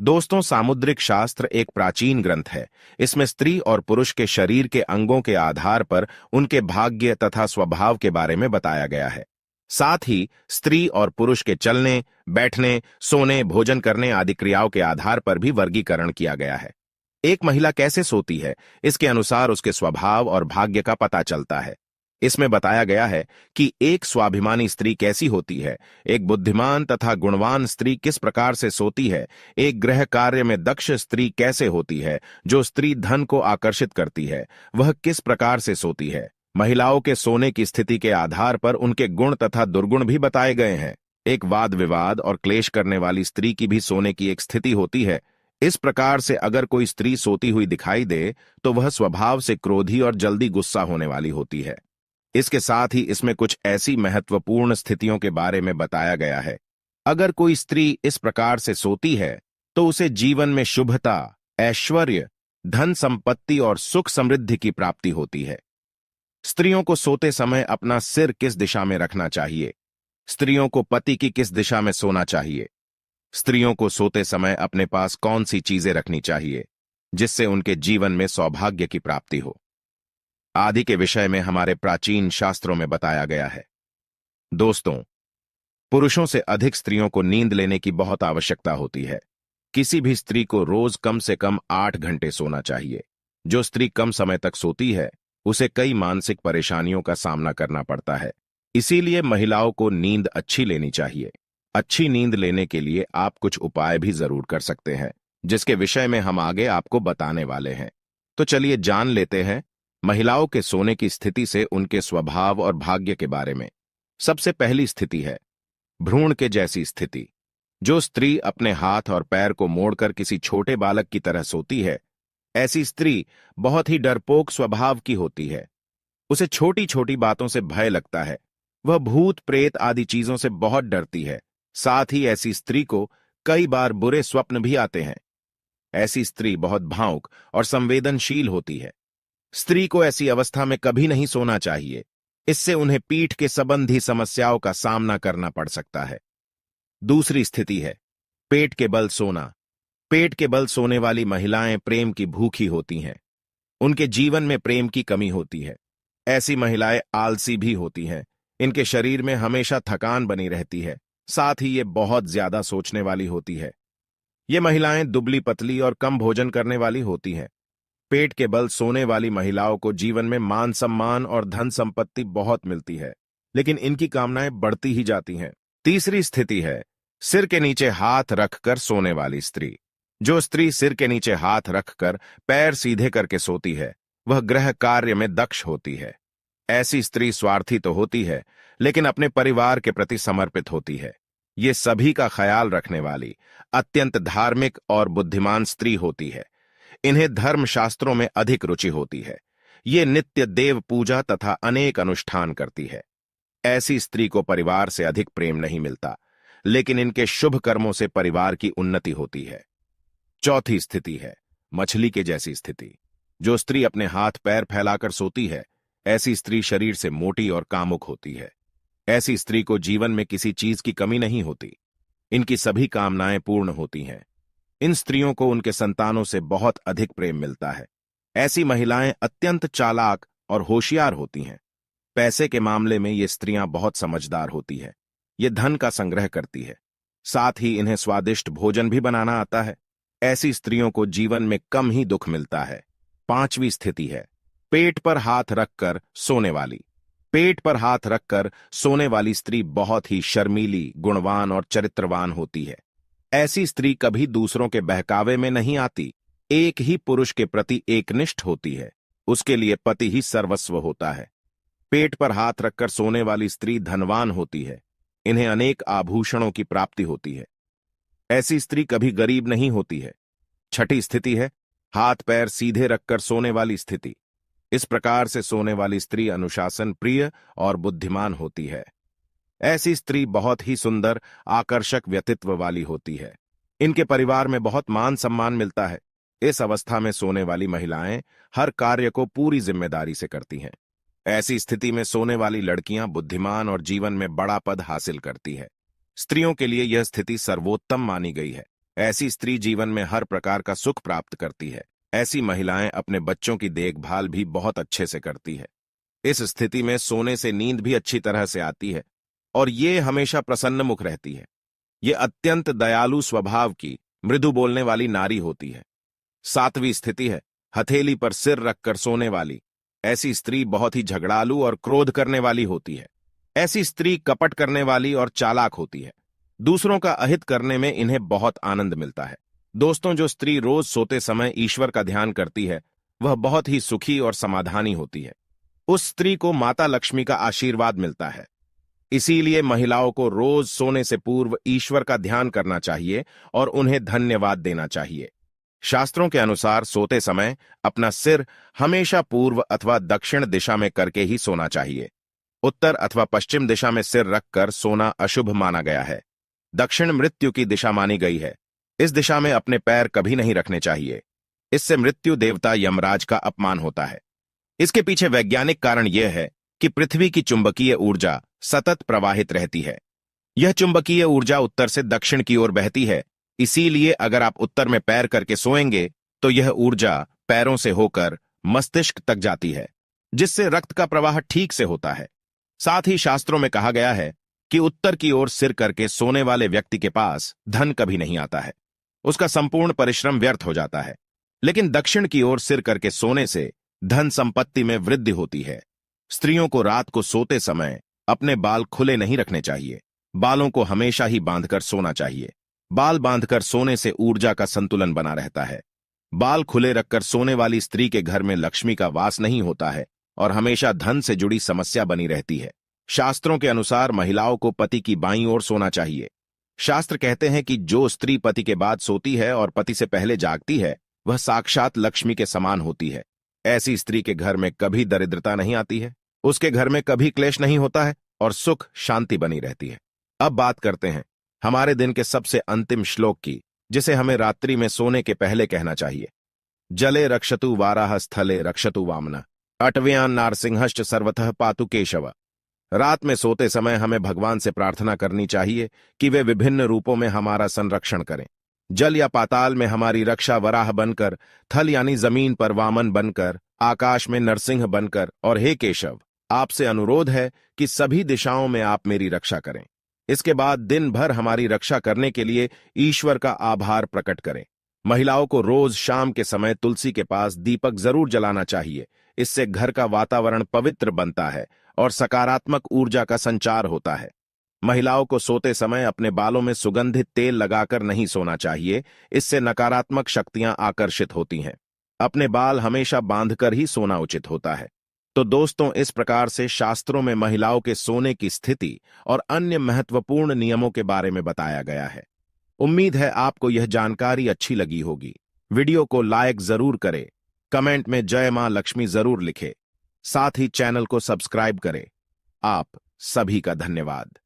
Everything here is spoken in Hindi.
दोस्तों, सामुद्रिक शास्त्र एक प्राचीन ग्रंथ है। इसमें स्त्री और पुरुष के शरीर के अंगों के आधार पर उनके भाग्य तथा स्वभाव के बारे में बताया गया है। साथ ही स्त्री और पुरुष के चलने, बैठने, सोने, भोजन करने आदि क्रियाओं के आधार पर भी वर्गीकरण किया गया है। एक महिला कैसे सोती है, इसके अनुसार उसके स्वभाव और भाग्य का पता चलता है। इसमें बताया गया है कि एक स्वाभिमानी स्त्री कैसी होती है, एक बुद्धिमान तथा गुणवान स्त्री किस प्रकार से सोती है, एक गृह कार्य में दक्ष स्त्री कैसे होती है, जो स्त्री धन को आकर्षित करती है, वह किस प्रकार से सोती है। महिलाओं के सोने की स्थिति के आधार पर उनके गुण तथा दुर्गुण भी बताए गए हैं। एक वाद विवाद और क्लेश करने वाली स्त्री की भी सोने की एक स्थिति होती है। इस प्रकार से अगर कोई स्त्री सोती हुई दिखाई दे तो वह स्वभाव से क्रोधी और जल्दी गुस्सा होने वाली होती है। इसके साथ ही इसमें कुछ ऐसी महत्वपूर्ण स्थितियों के बारे में बताया गया है। अगर कोई स्त्री इस प्रकार से सोती है तो उसे जीवन में शुभता, ऐश्वर्य, धन संपत्ति और सुख समृद्धि की प्राप्ति होती है। स्त्रियों को सोते समय अपना सिर किस दिशा में रखना चाहिए? स्त्रियों को पति की किस दिशा में सोना चाहिए? स्त्रियों को सोते समय अपने पास कौन सी चीजें रखनी चाहिए जिससे उनके जीवन में सौभाग्य की प्राप्ति हो आदि के विषय में हमारे प्राचीन शास्त्रों में बताया गया है। दोस्तों, पुरुषों से अधिक स्त्रियों को नींद लेने की बहुत आवश्यकता होती है। किसी भी स्त्री को रोज कम से कम 8 घंटे सोना चाहिए। जो स्त्री कम समय तक सोती है उसे कई मानसिक परेशानियों का सामना करना पड़ता है। इसीलिए महिलाओं को नींद अच्छी लेनी चाहिए। अच्छी नींद लेने के लिए आप कुछ उपाय भी जरूर कर सकते हैं, जिसके विषय में हम आगे आपको बताने वाले हैं। तो चलिए जान लेते हैं महिलाओं के सोने की स्थिति से उनके स्वभाव और भाग्य के बारे में। सबसे पहली स्थिति है भ्रूण के जैसी स्थिति। जो स्त्री अपने हाथ और पैर को मोड़कर किसी छोटे बालक की तरह सोती है, ऐसी स्त्री बहुत ही डरपोक स्वभाव की होती है। उसे छोटी छोटी बातों से भय लगता है। वह भूत प्रेत आदि चीजों से बहुत डरती है। साथ ही ऐसी स्त्री को कई बार बुरे स्वप्न भी आते हैं। ऐसी स्त्री बहुत भावुक और संवेदनशील होती है। स्त्री को ऐसी अवस्था में कभी नहीं सोना चाहिए। इससे उन्हें पीठ के संबंधी समस्याओं का सामना करना पड़ सकता है। दूसरी स्थिति है पेट के बल सोना। पेट के बल सोने वाली महिलाएं प्रेम की भूखी होती हैं। उनके जीवन में प्रेम की कमी होती है। ऐसी महिलाएं आलसी भी होती हैं। इनके शरीर में हमेशा थकान बनी रहती है। साथ ही ये बहुत ज्यादा सोचने वाली होती है। ये महिलाएं दुबली पतली और कम भोजन करने वाली होती हैं। पेट के बल सोने वाली महिलाओं को जीवन में मान सम्मान और धन संपत्ति बहुत मिलती है, लेकिन इनकी कामनाएं बढ़ती ही जाती हैं। तीसरी स्थिति है सिर के नीचे हाथ रखकर सोने वाली स्त्री। जो स्त्री सिर के नीचे हाथ रखकर पैर सीधे करके सोती है, वह गृह कार्य में दक्ष होती है। ऐसी स्त्री स्वार्थी तो होती है, लेकिन अपने परिवार के प्रति समर्पित होती है। ये सभी का ख्याल रखने वाली अत्यंत धार्मिक और बुद्धिमान स्त्री होती है। इन्हें धर्मशास्त्रों में अधिक रुचि होती है। ये नित्य देव पूजा तथा अनेक अनुष्ठान करती है। ऐसी स्त्री को परिवार से अधिक प्रेम नहीं मिलता, लेकिन इनके शुभ कर्मों से परिवार की उन्नति होती है। चौथी स्थिति है मछली के जैसी स्थिति। जो स्त्री अपने हाथ पैर फैलाकर सोती है, ऐसी स्त्री शरीर से मोटी और कामुक होती है। ऐसी स्त्री को जीवन में किसी चीज की कमी नहीं होती। इनकी सभी कामनाएं पूर्ण होती हैं। इन स्त्रियों को उनके संतानों से बहुत अधिक प्रेम मिलता है। ऐसी महिलाएं अत्यंत चालाक और होशियार होती हैं। पैसे के मामले में ये स्त्रियां बहुत समझदार होती है। ये धन का संग्रह करती है। साथ ही इन्हें स्वादिष्ट भोजन भी बनाना आता है। ऐसी स्त्रियों को जीवन में कम ही दुख मिलता है। पांचवी स्थिति है पेट पर हाथ रखकर सोने वाली। पेट पर हाथ रखकर सोने वाली स्त्री बहुत ही शर्मीली, गुणवान और चरित्रवान होती है। ऐसी स्त्री कभी दूसरों के बहकावे में नहीं आती। एक ही पुरुष के प्रति एकनिष्ठ होती है। उसके लिए पति ही सर्वस्व होता है। पेट पर हाथ रखकर सोने वाली स्त्री धनवान होती है। इन्हें अनेक आभूषणों की प्राप्ति होती है। ऐसी स्त्री कभी गरीब नहीं होती है। छठी स्थिति है हाथ पैर सीधे रखकर सोने वाली स्थिति। इस प्रकार से सोने वाली स्त्री अनुशासन प्रिय और बुद्धिमान होती है। ऐसी स्त्री बहुत ही सुंदर, आकर्षक व्यक्तित्व वाली होती है। इनके परिवार में बहुत मान सम्मान मिलता है। इस अवस्था में सोने वाली महिलाएं हर कार्य को पूरी जिम्मेदारी से करती हैं। ऐसी स्थिति में सोने वाली लड़कियां बुद्धिमान और जीवन में बड़ा पद हासिल करती है। स्त्रियों के लिए यह स्थिति सर्वोत्तम मानी गई है। ऐसी स्त्री जीवन में हर प्रकार का सुख प्राप्त करती है। ऐसी महिलाएं अपने बच्चों की देखभाल भी बहुत अच्छे से करती है। इस स्थिति में सोने से नींद भी अच्छी तरह से आती है और ये हमेशा प्रसन्नमुख रहती है। ये अत्यंत दयालु स्वभाव की, मृदु बोलने वाली नारी होती है। 7वीं स्थिति है हथेली पर सिर रखकर सोने वाली। ऐसी स्त्री बहुत ही झगड़ालू और क्रोध करने वाली होती है। ऐसी स्त्री कपट करने वाली और चालाक होती है। दूसरों का अहित करने में इन्हें बहुत आनंद मिलता है। दोस्तों, जो स्त्री रोज सोते समय ईश्वर का ध्यान करती है वह बहुत ही सुखी और समाधानी होती है। उस स्त्री को माता लक्ष्मी का आशीर्वाद मिलता है। इसीलिए महिलाओं को रोज सोने से पूर्व ईश्वर का ध्यान करना चाहिए और उन्हें धन्यवाद देना चाहिए। शास्त्रों के अनुसार सोते समय अपना सिर हमेशा पूर्व अथवा दक्षिण दिशा में करके ही सोना चाहिए। उत्तर अथवा पश्चिम दिशा में सिर रखकर सोना अशुभ माना गया है। दक्षिण मृत्यु की दिशा मानी गई है। इस दिशा में अपने पैर कभी नहीं रखने चाहिए। इससे मृत्यु देवता यमराज का अपमान होता है। इसके पीछे वैज्ञानिक कारण यह है कि पृथ्वी की चुंबकीय ऊर्जा सतत प्रवाहित रहती है। यह चुंबकीय ऊर्जा उत्तर से दक्षिण की ओर बहती है। इसीलिए अगर आप उत्तर में पैर करके सोएंगे तो यह ऊर्जा पैरों से होकर मस्तिष्क तक जाती है, जिससे रक्त का प्रवाह ठीक से होता है। साथ ही शास्त्रों में कहा गया है कि उत्तर की ओर सिर करके सोने वाले व्यक्ति के पास धन कभी नहीं आता है। उसका संपूर्ण परिश्रम व्यर्थ हो जाता है। लेकिन दक्षिण की ओर सिर करके सोने से धन संपत्ति में वृद्धि होती है। स्त्रियों को रात को सोते समय अपने बाल खुले नहीं रखने चाहिए। बालों को हमेशा ही बांधकर सोना चाहिए। बाल बांधकर सोने से ऊर्जा का संतुलन बना रहता है। बाल खुले रखकर सोने वाली स्त्री के घर में लक्ष्मी का वास नहीं होता है और हमेशा धन से जुड़ी समस्या बनी रहती है। शास्त्रों के अनुसार महिलाओं को पति की बाईं ओर सोना चाहिए। शास्त्र कहते हैं कि जो स्त्री पति के बाद सोती है और पति से पहले जागती है वह साक्षात लक्ष्मी के समान होती है। ऐसी स्त्री के घर में कभी दरिद्रता नहीं आती है, उसके घर में कभी क्लेश नहीं होता है और सुख शांति बनी रहती है। अब बात करते हैं हमारे दिन के सबसे अंतिम श्लोक की, जिसे हमें रात्रि में सोने के पहले कहना चाहिए। जले रक्षतु वाराह स्थले रक्षतु वामना अटव्यान नारसिंहश्च सर्वतः पातु केशव। रात में सोते समय हमें भगवान से प्रार्थना करनी चाहिए कि वे विभिन्न रूपों में हमारा संरक्षण करें। जल या पाताल में हमारी रक्षा वराह बनकर, थल यानी जमीन पर वामन बनकर, आकाश में नरसिंह बनकर, और हे केशव, आपसे अनुरोध है कि सभी दिशाओं में आप मेरी रक्षा करें। इसके बाद दिन भर हमारी रक्षा करने के लिए ईश्वर का आभार प्रकट करें। महिलाओं को रोज शाम के समय तुलसी के पास दीपक जरूर जलाना चाहिए। इससे घर का वातावरण पवित्र बनता है और सकारात्मक ऊर्जा का संचार होता है। महिलाओं को सोते समय अपने बालों में सुगंधित तेल लगाकर नहीं सोना चाहिए। इससे नकारात्मक शक्तियां आकर्षित होती हैं। अपने बाल हमेशा बांधकर ही सोना उचित होता है। तो दोस्तों, इस प्रकार से शास्त्रों में महिलाओं के सोने की स्थिति और अन्य महत्वपूर्ण नियमों के बारे में बताया गया है। उम्मीद है आपको यह जानकारी अच्छी लगी होगी। वीडियो को लाइक जरूर करें, कमेंट में जय मां लक्ष्मी जरूर लिखें, साथ ही चैनल को सब्सक्राइब करें। आप सभी का धन्यवाद।